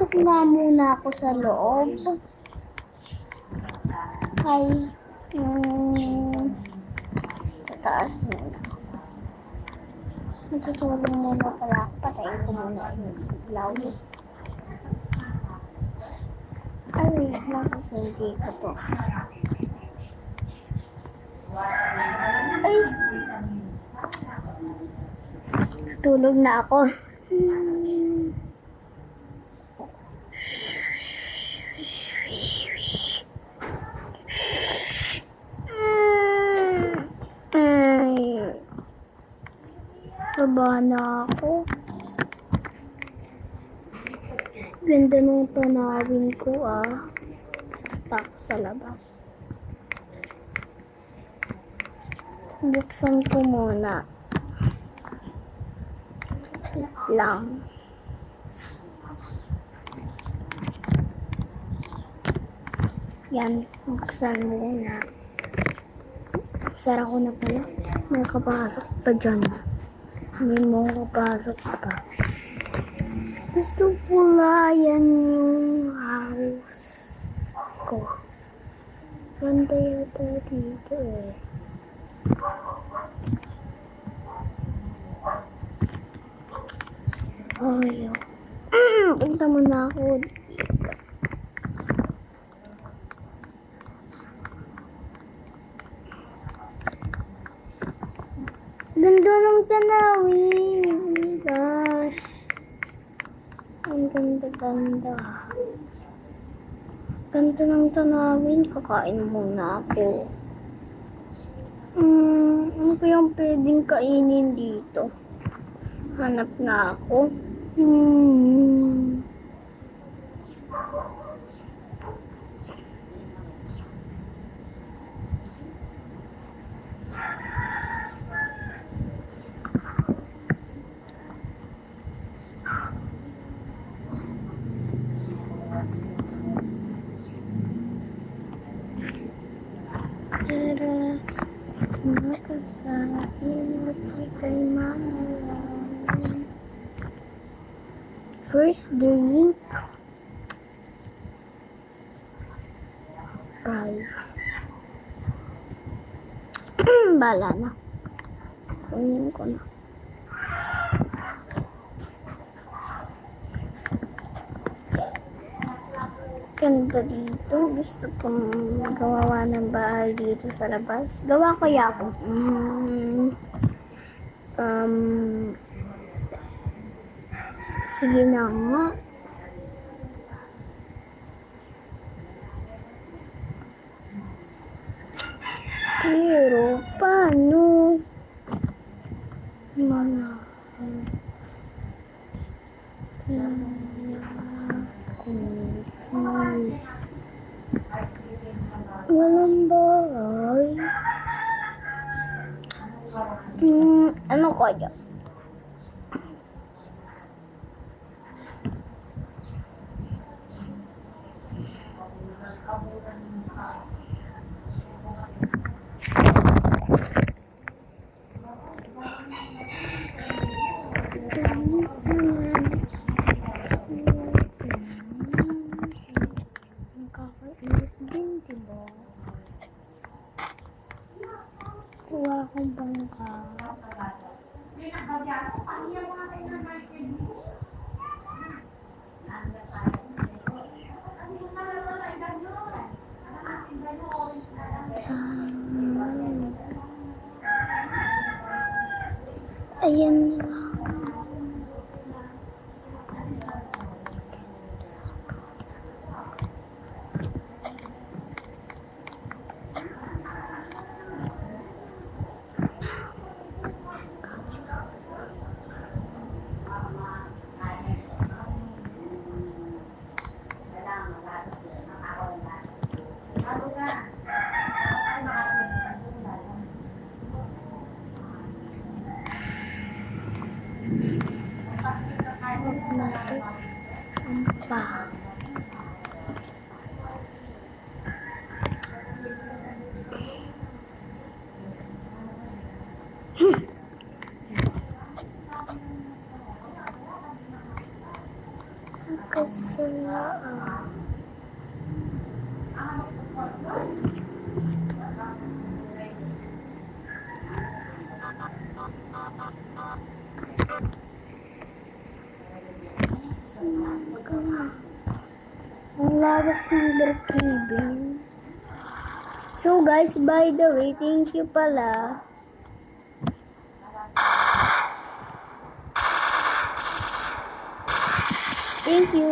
Pasok nga muna ako sa loob. Ay, sa taas muna. Matutulong muna pala ako. Patayin ko muna yung ilaw. Ay, wait. Nasasindi ko to. Ay! Tutulog na ako. Baba na ako. Ganda nung tanawin ko Tako sa labas. Buksan ko muna. Wait lang. Yan. Buksan muna. Sara ko na pala. May kapasok pa dyan. Hindi mo kapasok pa. Gusto pula yan yung house ko. Ganda yata dito Ayaw. Punta muna ako dito. Ganda ng tanawin. Oh my gosh. Ang ganda-ganda. Ganda ng tanawin. Kakain muna ako. Ano pa yung pwedeng kainin dito? Hanap na ako. Pero makasahin at ika'y mamalaman. First drink. Price. Bala na. Kunin ko na. Ganda dito. Gusto kong gawa ng bahay dito sa labas. Gawa kaya ako. Sige na nga. Pero, paano? Mga walang bahay. Ano kaya? Nakakainit din, diba? Kuha akong bangka. Ayan na. Pa. Kasi Sala. A lot of number cabin. So guys, by the way, thank you pala. Thank you.